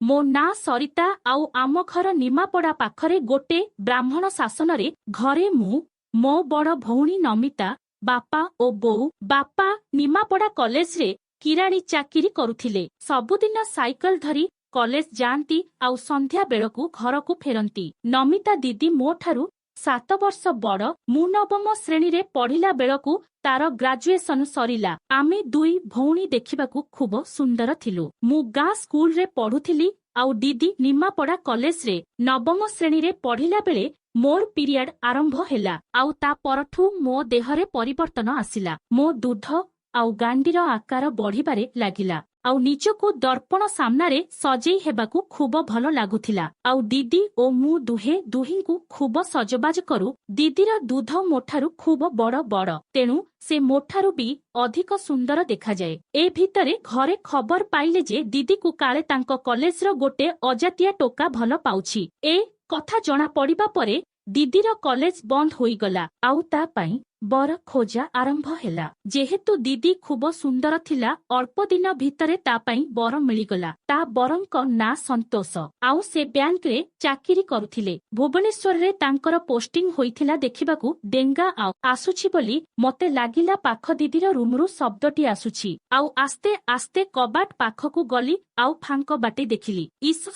मो ना सरिता आउ आम घर निमापड़ा पाखरे गोटे ब्राह्मण शासनरे घरे मो बड़ भौणी नमिता बापा ओ बोऊ बापा निमापड़ा कॉलेज रे किराणी चाकिरी करुथिले। सबुदिन साइकल धरी कॉलेज जाती आउ संध्या बेलकू घरकू फेरती। नमिता दीदी मो ठारू 7 वर्ष बड़। मु नवम श्रेणी रे पढ़िला बेलकू तार ग्राजुएशन सरिला। आमे दुई भौणी देखिबाकू खूब सुंदर थिलु। मु गाँ स्कूल रे पढ़ुथिली आउ दीदी निमापड़ा कॉलेज रे नवम श्रेणी रे पढ़िला बेले मोर पीरियड आरंभ ହେଲା। आउ ता परठू मो देहरे परिवर्तन आसिला। मो दूध आउ गांडीर आकार बढ़िबारे लागिला आउ निजको दर्पण सामनारे सजेई हेबाकू खूब भल लागुथिला। आउ दीदी ओ मु दुहे दुहिंकू खूब सजबाज करू। दीदीर दूध मोठारू खूब बड़ बड़, तेणु से मोठारू भी अधिक सुंदर देखा जाए। ए भितरे घरे खबर पाइले जे दीदी को काले तांको कॉलेजर गोटे अजातिया टोका भल पाउछि। ए कथा जना पड़िबा परे दीदीर कॉलेज बंद होईगला आउ ता पाई बर खोजा आरंभ ହେଲା। जेहेतु दीदी खूब सुंदर थिला अल्प दिन भितरे ता पाई बर मिलिगला। ता बरंक ना संतोष आउ से बैंक रे चाकिरी करुथिले। भुवनेश्वर रे तांकर पोस्टिंग होइथिला। देखिबाकू डेंगा आसुछि बोली मते लागिला। पाख दीदीर रूमरू शब्दटी आसुछि आउ आस्ते आस्ते कबाट पाखकू गली आउ फांक बाटे देखिली। ईस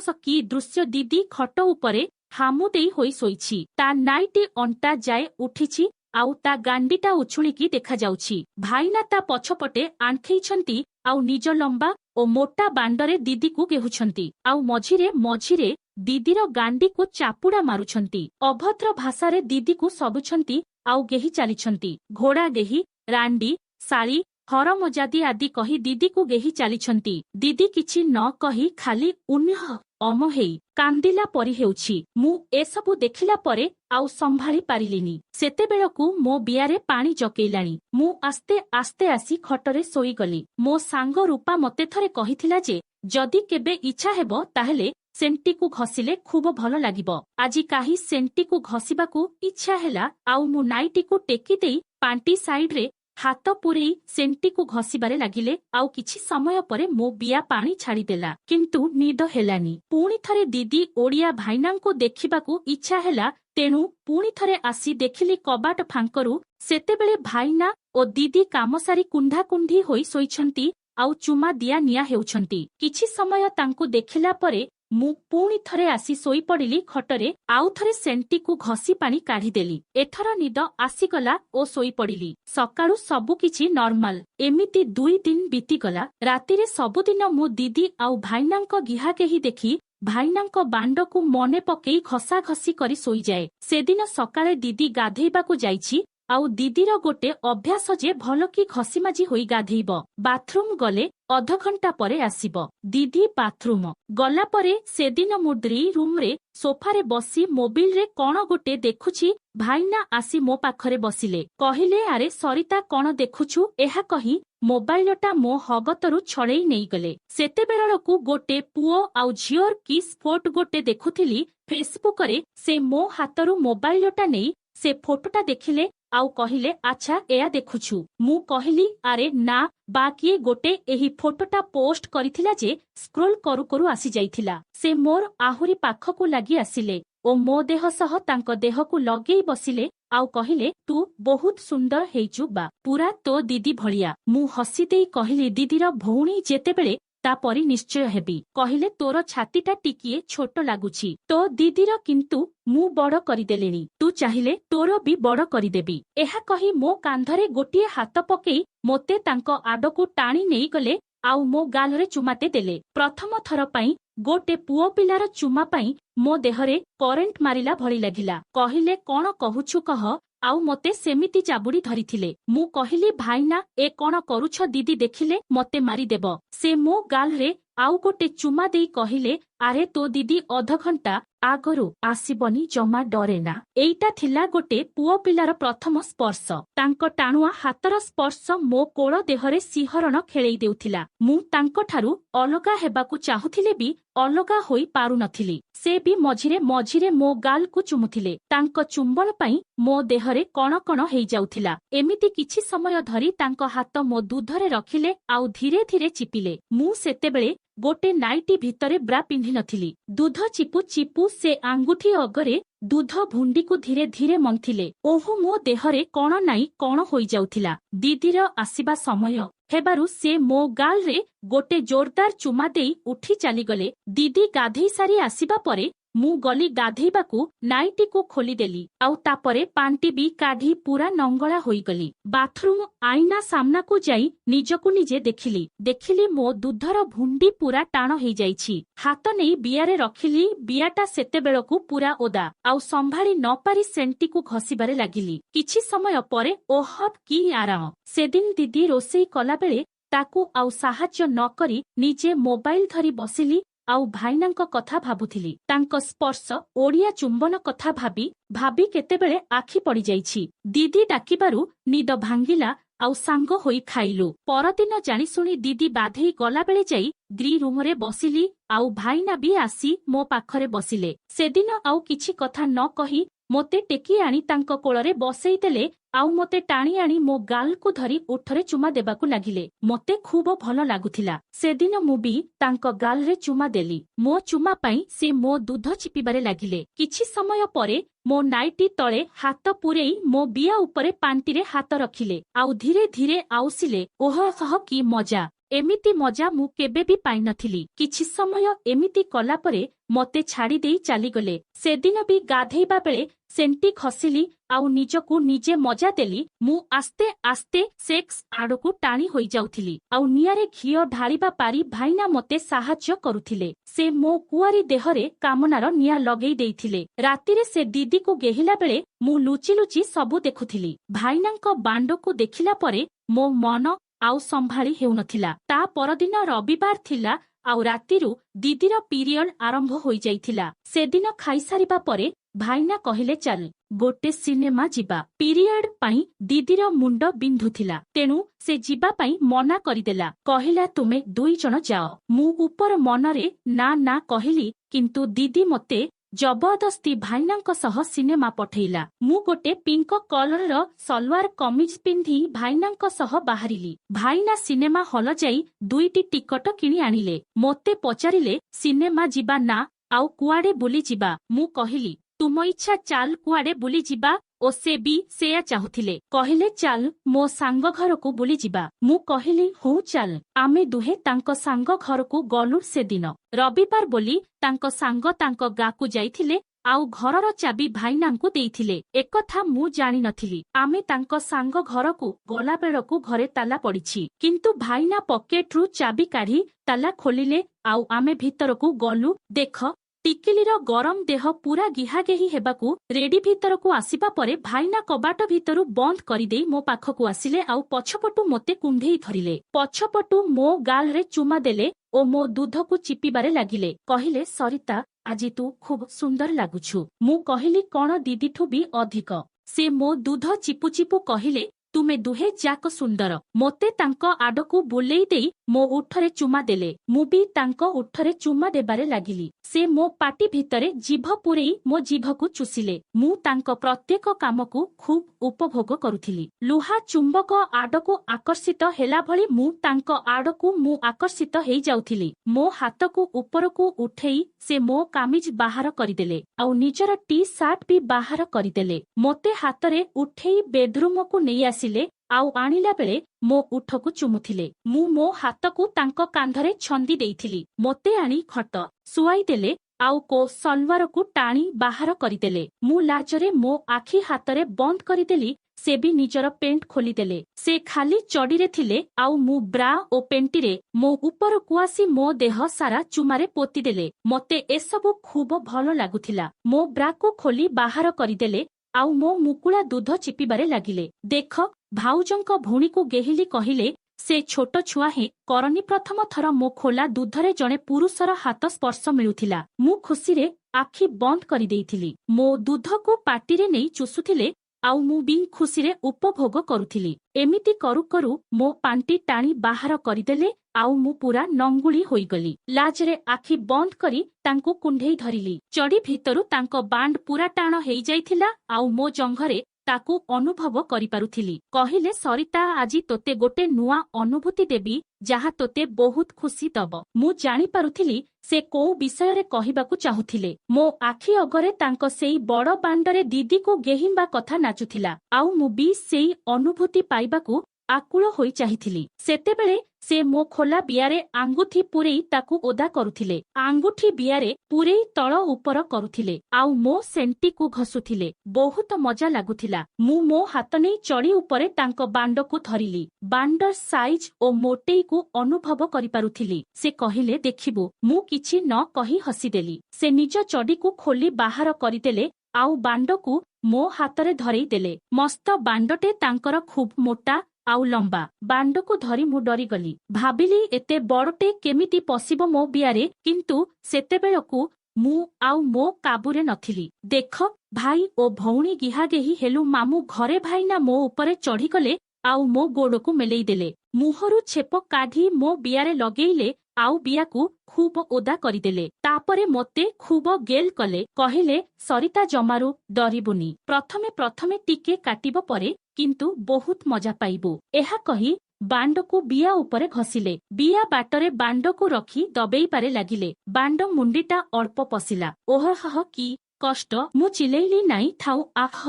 की दृश्य! दीदी खट उपरे हामुदेई होई सोइछि। ता नाइटी अंटा जाए उठिछि आउ ता गांडीटा उछुलिकी देखा जाउछि। भाईना ता पछपटे आंखेइछंती आउ निज लंबा ओ मोटा बांडरे दीदी को गेहुछंती आउ मझिरे मझिरे दीदीर गांडी को चापुड़ा मारुछंती। अभद्र भाषारे दीदी को सबुछंती आउ गेही चालिछंती। घोड़ा गेही, रांडी, साली, हरमजादी आदि कही दीदी को गेही चालिछंती। दीदी किछि न कही खाली उन्ह अम हेई कांदिला परि हेउछि। मु एसबु देखिला परे आउ संभाली पारिलिनी। सेतेबेलकू मो बियारे पानी जकेइलाणी। मु आस्ते आस्ते आसी खटरे सोईगली। मो सांग रूपा मते थरे कहिथिला जे जदि केबे इच्छा हेबो ताहेले सेंटी को घसिले खूब भल लागिबो। आजि काही सेंटी को घसिबाकू इच्छा हेला आउ मु नाइटी को टेकी देई पांटी साइड रे हाथ पुरेई सेंटी को घसिबारे लागिले। आउ किछि समय परे मो बिया पानी छाड़ीदेला किंतु निद हेलानी। पुणी थरे दीदी ओडिया भाईनांको देखिबाकू इच्छा हेला, तेणु पुणी थरे आसी देखिली कबाट फांकरू। सेतेबेले भाईना ओ दीदी काम सारी कुंढा कुंढी होई सोइछंती आउ चुमा दिया निया हेउछंती। किछि समय तांको देखिला परे मु पुणी थरे आसी सोई पड़िली खटरे। आउ थरे सेंटी को घसी पानी काढ़ीदेली। एथर निद आसीगला ओ सोई पड़िली। सकाळू सबु किछि नॉर्मल। एमिति 2 दिन बीतीगला। रातिरे सबुदिन मु दीदी आउ भाईनांक गिहा केही देखी भाईनांक बांडकू मने पकेई घसा घसी करी सोई जाए। सेदिन सकाळे दीदी गाधेइबाकू जाइछि आउ दीदीर गोटे अभ्यास जे भल की घसी माजी होई गाधेइब। बाथरूम गले अध घंटा परे आसिब। दीदी बाथरूम गला परे सेदिन मुद्री रूम रे सोफारे बसी मोबाइल रे कौन गोटे देखुछि। भाईना आसी मो पाखरे बसिले। कहिले आरे सरिता कौन देखुछु? एहा कही मोबाइलटा मो हगतरू छड़ेई नेई गले। सेतेबेलकू गोटे पुओ आउ झियोर किस फोटो गोटे देखुथिली फेसबुक रे। से मो हातरू मोबाइलटा नेई से फोटोटा देखिले आउ कहिले अच्छा एया देखुछु। मु कहिली आरे ना बाकी गोटे एही फोटोटा पोस्ट करिथिला जे स्क्रोल करू करू आसी जाइथिला। से मोर आहुरी पाखकू लागि आसिले ओ मो देह सह तांको देहकू लगेई बसिले आउ कहिले तू बहुत सुंदर हेइचु बा, पूरा तो दीदी भलिया। मु हसी देई कहिली दीदीर भौणी जेतेबेले तापरी निश्चय हेबी। कहिले तोर छातीटा टिकिए छोट लागुछि। तो दीदीर किंतु मु बड़ करिदेलेनी। तू चाहिले तोर भी बड़ करिदेबी। एहा कही मो कांधरे गोटिए हाथ पकेई मोते तांको आडकू टाणी नेई गले आउ मो गालरे चुमाते देले। प्रथम थर पाई गोटे पुओ पिलार चुमा पाई मो देहरे करेंट मारिला भली लागिला। कहिले कौन कहुछु कह आउ मते सेमिति चाबुड़ी धरिथिले। मु कहिली भाईना ए कौन करुछ दीदी देखिले मते मारिदेब। से मो गालरे आउ गोटे चुमा देई कहिले आरे तो दीदी अध घंटा आगरू आसीबनी जमा डरेना। एइटा थिला गोटे पुओ पिलार प्रथम स्पर्श। तांको टाणुआ हातर स्पर्श मो कोଳ देहरे सिहरण खेळेई देउथिला। मु तांको ठारू अलगा हेबाकू चाहुथिले भी अलगा होई पारु नथिली। से भी मझिरे मझिरे मो गाल को चुमुथिले। तांको चुंबन पाई मो देहरे कण कण हेई जाउथिला। एमिति किछि समय धरी तांको हाथ मो दूधरे रखिले आउ धीरे धीरे चिपिले। मु सेतेबेले गोटे नाइटी भितरे ब्रा पिंधि नथिली। दूध चिपु चिपु से आंगुठी अगरे दूध भुंडी को धीरे धीरे मंथिले। ओहु मो देहरे कण नाई कण होई जाउथिला। दीदीर आसीबा समय हेबारु से मो गाल रे गोटे जोरदार चुमा देई उठी चलीगले। दीदी गाधेई सारी आसीबा परे मु गली गाधेइबाकू नाइटी को खोलीदेली आउ तापरे पांटी भी काढ़ी पूरा नंगला होईगली। बाथरूम आईना सामना को जाई निजकू निजे देखिली मो दूधर भुंडी पूरा टाण हेई जाईछि। हाथ नहीं बियारे रखिली। बियाटा सेते बेलकू पूरा ओदा आउ संभाली न पारी सेंटी को घसीबारे लागिली। किछि समय परे ओह की आराम। सेदिन दीदी रोसेई कला बेले ताकू आउ साहाଯ୍ୟ न करी निजे मोबाइल धरी बसिली आउ भाईनांक कथा भाबुथिली। तांक स्पर्श ओडिया चुंबन कथा भाबी केतेबेले आखि पड़ी जाईछि। दीदी डाकिबारु निद भांगिला आउ सांग होई खाइलु। परदिन जानी सुनी दीदी बाधेई गला बेले जाई ग्री रूम रे बसिली आउ भाईना भी आसी मो पाखरे बसिले। सेदिन आउ किछि कथा न कही मोते टेकी आनी तांक कोलरे बसेई देले आउ मोते टाणी आनी मो गाल को धरी उठरे चुमा देबाकू लागिले। मोते खूब भल लागुथिला। सेदिन मु भी तांक गाल रे चुमा देली। मो चुमा पाई से मो दूध चिपिबारे लागिले। किछि समय परे मो नाइटी तळे हाथ पुरेई मो बिया उपरे पांटी रे हाथ रखिले आउ धीरे धीरे आउसिले। ओह सह की मजा। एमिति मजा मु केबे भी पाई नथिली। किछि समय एमिति कला परे मते छाड़ी देई चालीगले। सेदिन भी गाधेइबा बेले सेंटी खसिली आउ निजकू निजे मजा देली। मु आस्ते आस्ते सेक्स आड़कू टाणी होई जाउथिली आउ नियारे घियो ढालिबा पारी भाईना मते साहाଯ୍ୟ करुथिले। से मो कुआरी देहरे कामनार निया लगेई देइथिले। रातिरे से दीदी को गेहिला बेले मु लुचि लुचि सबु देखुथिली। भाईनांक बांडको देखिला परे मो मन आउ संभाली हेउ नथिला। ता परदिन रविवार थिला आउ रातिरु दीदीर पीरियड आरंभ होई जाइथिला। सेदिन खाइसारिबा परे भाईना कहिले चल गोटे सिनेमा जिबा। पीरियड पाई दीदीर मुंड बिंधुथिला तेणु से जिबा पाई मना करिदेला। कहिला तुमे दुई जण जाओ। मु ऊपर मनरे ना ना कहिली किंतु दीदी मते जबरदस्ती भाईनांक सह सिनेमा पठेइला। मु गोटे पिंक कलर सलवार कमीज पिंधि भाईनांक सह बाहरिली। भाईना सिनेमा हल जाई दुईटी टिकट किनी आनिले। मोते पचारिले सिनेमा जिबा ना आउ कुआडे बुली जिबा। मु कहिली तुम इच्छा चाल कुआडे बुली जिबा ओ से भी सेया चाहुथिले। कहिले चाल मो सांग घर को बुली जिबा। मु कहिली हूँ चाल। आमे दुहे तांक सांग घर को गलु। से दिन रविवार बोली तांक सांग तांक गाकू जाइथिले आउ घरर चाबी भाईनांकू देइथिले। एकथा मु जानि नथिली। आमे तांक सांग घर को गला बेलकू घरे ताला पड़िछि किंतु भाईना पकेटरू चाबी काढ़ी ताला खोलिले आउ आमे भितरकू गलु। देख टिकिलीर गरम देह पूरा गिहागेही हेबाकू रेडी भितरकू आसिबा परे भाईना कबाट भितरु बंद करिदेई मो पाखकू आसिले आउ पछपटू मोते कुंढेई धरिले। पछपटू मो गाल रे चुमा देले ओ मो दूधकू चिपिबारे लागिले। कहिले सरिता आजि तू खूब सुंदर लागुछु। मु कहिली कण दीदीठू भी अधिक। से मो दूध चिपु चिपु कहिले तुमे दुहे जाक सुंदर। मोते तांक आडकू बुलेई देई मो उठरे चुमा देले। मु भी तांक उठरे चुमा देबारे लागिली। से मो पाटी भितरे जीभ पुरेई मो जीभकू चुसिले। मु तांक प्रत्येक कामकू खूब उपभोग करुथिली। लुहा चुंबक आडकू आकर्षित हेला भली मु तांक आडकू मु आकर्षित हेई जाउथिली। मो हाथकू उपरकू उठेई से मो कामिज बाहर करिदेले आउ निजर टी सार्ट भी बाहर करिदेले। मोते हातरे उठेई बेडरूम को नेई आसिले आउ आनिला बेले मो उठकू चुमुथिले। मु मो हाथकू तांक कांधरे छंदी देइथिली। मोते आनी खट सुआई देले आउ को सलवार को टाणी बाहर करिदेले। मु लाजरे मो आखि हातरे बंद करिदेली। से भी निजर पेंट खोलीदेले। से खाली चढ़ीरे थिले आउ मु ब्रा ओ पेंटीरे मो ऊपर कुआसी मो देह सारा चुमारे पोती देले। मते एसबु खूब भल लागुथिला। मो ब्रा को खोली बाहर करिदेले आउ मो मुकुला दूध चिपिबारे लागिले। देख भाउजंक भौणी को गेहिली कहिले से छोट छुआ हे करनी प्रथम थर मो खोला दूधरे जणे पुरुषर हाथ स्पर्श मिलुथिला। मु खुशीरे आखि बंद करि देइथिली। मो दूध को पाटीरे नेई चुसुथिले आउ मु भी खुशीरे उपभोग करुथिली। एमिति करू करू मो पांटी टाणी बाहर करिदेले आउ मु पूरा नंगुली होईगली। लाजरे आखि बंद करी तांको कुंढेई धरिली। चढ़ी भितरु तांको बांड पूरा टाण हेई जाइथिला आउ मो जंघरे ତାକୁ ଅନୁଭବ କରିପାରୁଥିଲି। କହିଲେ ସରିତା ଆଜି ତୋତେ ଗୋଟେ ନୂଆ ଅନୁଭୂତି ଦେବି ଯାହା ତୋତେ ବହୁତ ଖୁସି ଦବ। ମୁଁ ଜାଣିପାରୁଥିଲି ସେ କୋଉ ବିଷୟରେ କହିବାକୁ ଚାହୁଁଥିଲେ। ମୋ ଆଖି ଅଗରେ ତାଙ୍କ ସେଇ ବଡ଼ ବାଣ୍ଡରେ ଦିଦିକୁ ଗେହିମ୍ବା କଥା ନାଚୁଥିଲା। ଆଉ ମୁଁ ବି ସେଇ ଅନୁଭୂତି ପାଇବାକୁ ଆକୁଳ ହୋଇ ଚାହିଁଥିଲି। ସେତେବେଳେ ସେ ମୋ ଖୋଲା ବିଆରେ ଆଙ୍ଗୁଠି ପୂରେଇ ତାକୁ ଓଦା କରୁଥିଲେ। ଆଙ୍ଗୁଠି ବିଆରେ ପୂରେଇ ତଳ ଉପର କରୁଥିଲେ ଆଉ ମୋ ସେଣ୍ଟିକୁ ଘଷୁଥିଲେ। ବହୁତ ମଜା ଲାଗୁଥିଲା। ମୁଁ ମୋ ହାତ ନେଇ ଚଡ଼ି ଉପରେ ତାଙ୍କ ବାଣ୍ଡକୁ ଧରିଲି। ବାଣ୍ଡର ସାଇଜ ଓ ମୋଟେଇକୁ ଅନୁଭବ କରିପାରୁଥିଲି। ସେ କହିଲେ ଦେଖିବୁ। ମୁଁ କିଛି ନ କହି ହସିଦେଲି। ସେ ନିଜ ଚଡ଼ିକୁ ଖୋଲି ବାହାର କରିଦେଲେ ଆଉ ବାଣ୍ଡକୁ ମୋ ହାତରେ ଧରେଇ ଦେଲେ। ମସ୍ତ ବାଣ୍ଡଟେ ତାଙ୍କର ଖୁବ୍ ମୋଟା ଆଉ ଲମ୍ବା। ବାଣ୍ଡକୁ ଧରି ମୁଁ ଡରିଗଲି। ଭାବିଲି ଏତେ ବଡ଼ଟେ କେମିତି ପଶିବ ମୋ ବିଆରେ, କିନ୍ତୁ ସେତେବେଳକୁ ମୁଁ ଆଉ ମୋ କାବୁରେ ନଥିଲି। ଦେଖ ଭାଇ ଓ ଭଉଣୀ ଗିହାଗେହି ହେଲୁ ମାମୁଁ ଘରେ ଭାଇନା ମୋ ଉପରେ ଚଢ଼ିଗଲେ ଆଉ ମୋ ଗୋଡ଼କୁ ମେଲେଇ ଦେଲେ। ମୁହଁରୁ ଛେପ କାଢ଼ି ମୋ ବିଆରେ ଲଗେଇଲେ ଆଉ ବିଆକୁ ଖୁବ୍ ଓଦା କରିଦେଲେ। ତାପରେ ମୋତେ ଖୁବ୍ ଗେଲ କଲେ। କହିଲେ ସରିତା ଜମାରୁ ଡରିବୁନି। ପ୍ରଥମେ ଟିକେ କାଟିବ ପରେ କିନ୍ତୁ ବହୁତ ମଜା ପାଇବୁ। ଏହା କହି ବାଣ୍ଡକୁ ବିଆ ଉପରେ ଘଷିଲେ। ବିଆ ବାଟରେ ବାଣ୍ଡକୁ ରଖି ଦବେଇବାରେ ଲାଗିଲେ। ବାଣ୍ଡ ମୁଣ୍ଡିଟା ଅଳ୍ପ ପଶିଲା। ଓହୋ କି କଷ୍ଟ। ମୁଁ ଚିଲେଇଲି ନାଇଁ ଥାଉ ଆହ।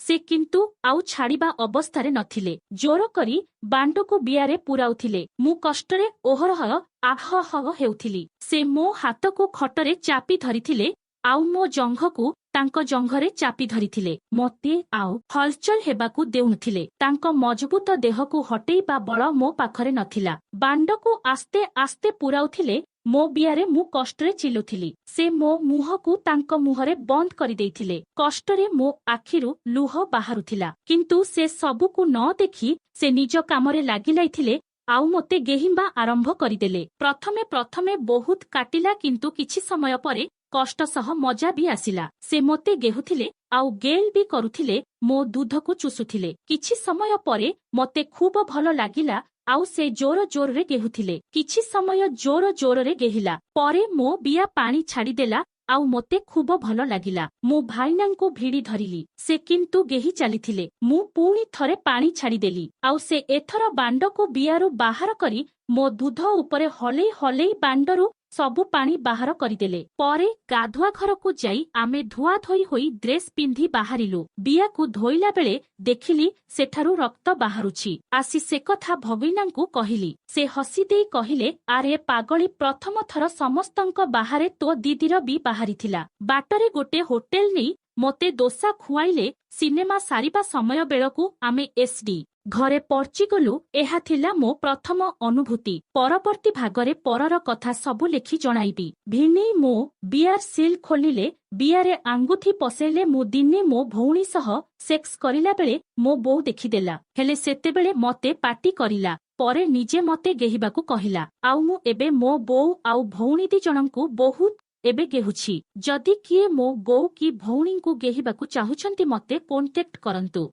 ସେ କିନ୍ତୁ ଆଉ ଛାଡ଼ିବା ଅବସ୍ଥାରେ ନଥିଲେ। ଜୋର କରି ବାଣ୍ଡକୁ ବିଆରେ ପୁରାଉଥିଲେ। ମୁଁ କଷ୍ଟରେ ଓହରହ ଆହ ହେଉଥିଲି। ସେ ମୋ ହାତକୁ ଖଟରେ ଚାପି ଧରିଥିଲେ ଆଉ ମୋ ଜଙ୍ଘକୁ ତାଙ୍କ ଜଙ୍ଘରେ ଚାପି ଧରିଥିଲେ। ମୋତେ ଆଉ ହଲଚଲ ହେବାକୁ ଦେଉନଥିଲେ। ତାଙ୍କ ମଜବୁତ ଦେହକୁ ହଟେଇବା ବଳ ମୋ ପାଖରେ ନଥିଲା। ବାଣ୍ଡକୁ ଆସ୍ତେ ଆସ୍ତେ ପୁରାଉଥିଲେ ମୋ ବିଆରେ। ମୁଁ କଷ୍ଟରେ ଚିଲୁଥିଲି। ସେ ମୋ ମୁହଁକୁ ତାଙ୍କ ମୁହଁରେ ବନ୍ଦ କରିଦେଇଥିଲେ। କଷ୍ଟରେ ମୋ ଆଖିରୁ ଲୁହ ବାହାରୁଥିଲା। କିନ୍ତୁ ସେ ସବୁକୁ ନ ଦେଖି ସେ ନିଜ କାମରେ ଲାଗିଯାଇଥିଲେ ଆଉ ମୋତେ ଗେହିମ୍ବା ଆରମ୍ଭ କରିଦେଲେ। ପ୍ରଥମେ ବହୁତ କାଟିଲା କିନ୍ତୁ କିଛି ସମୟ ପରେ କଷ୍ଟ ସହ ମଜା ବି ଆସିଲା। ସେ ମୋତେ ଗେହୁଥିଲେ ଆଉ ଗେଲ ବି କରୁଥିଲେ। ମୋ ଦୁଧକୁ ଚୁଷୁଥିଲେ। କିଛି ସମୟ ପରେ ମୋତେ ଖୁବ୍ ଭଲ ଲାଗିଲା ଆଉ ସେ ଜୋରରେ ଗେହୁଥିଲେ। କିଛି ସମୟ ଜୋରରେ ଗେହିଲା ପରେ ମୋ ବିଆ ପାଣି ଛାଡ଼ିଦେଲା ଆଉ ମୋତେ ଖୁବ୍ ଭଲ ଲାଗିଲା। ମୁଁ ଭାଇନାଙ୍କୁ ଭିଡ଼ି ଧରିଲି। ସେ କିନ୍ତୁ ଗେହି ଚାଲିଥିଲେ। ମୁଁ ପୁଣି ଥରେ ପାଣି ଛାଡ଼ିଦେଲି ଆଉ ସେ ଏଥର ବାଣ୍ଡକୁ ବିଆରୁ ବାହାର କରି ମୋ ଦୁଧ ଉପରେ ହଲେଇ ବାଣ୍ଡରୁ ସବୁ ପାଣି ବାହାର କରିଦେଲେ। ପରେ ଗାଧୁଆ ଘରକୁ ଯାଇ ଆମେ ଧୁଆଧୋଇ ହୋଇ ଡ୍ରେସ୍ ପିନ୍ଧି ବାହାରିଲୁ। ବିଆକୁ ଧୋଇଲା ବେଳେ ଦେଖିଲି ସେଠାରୁ ରକ୍ତ ବାହାରୁଛି। ଆସି ସେ କଥା ଭଗିନାଙ୍କୁ କହିଲି। ସେ ହସିଦେଇ କହିଲେ ଆରେ ପାଗଳି, ପ୍ରଥମ ଥର ସମସ୍ତଙ୍କ ବାହାରେ ତୋ ଦିଦିର ବି ବାହାରିଥିଲା। ବାଟରେ ଗୋଟେ ହୋଟେଲ ନେଇ ମୋତେ ଦୋସା ଖୁଆଇଲେ। ସିନେମା ସାରିବା ସମୟ ବେଳକୁ ଆମେ SD ଘରେ ପହଞ୍ଚିଗଲୁ। ଏହା ଥିଲା ମୋ ପ୍ରଥମ ଅନୁଭୂତି। ପରବର୍ତ୍ତୀ ଭାଗରେ ପରର କଥା ସବୁ ଲେଖି ଜଣାଇବି। ଭିଣେଇ ମୋ ବିଆର ସିଲ୍ ଖୋଲିଲେ, ବିଆରେ ଆଙ୍ଗୁଠି ପଶେଇଲେ। ମୁଁ ଦିନେ ମୋ ଭଉଣୀ ସହ ସେକ୍ସ କରିଲା ବେଳେ ମୋ ବୋଉ ଦେଖିଦେଲା। ହେଲେ ସେତେବେଳେ ମୋତେ ପାଟି କରିଲା। ପରେ ନିଜେ ମୋତେ ଗେହିବାକୁ କହିଲା। ଆଉ ମୁଁ ଏବେ ମୋ ବୋଉ ଆଉ ଭଉଣୀ ଦି ଜଣଙ୍କୁ ବହୁତ ଏବେ ଗେହୁଛି। ଯଦି କିଏ ମୋ ବୋଉ କି ଭଉଣୀଙ୍କୁ ଗେହିବାକୁ ଚାହୁଁଛନ୍ତି ମୋତେ କଣ୍ଟାକ୍ଟ କରନ୍ତୁ।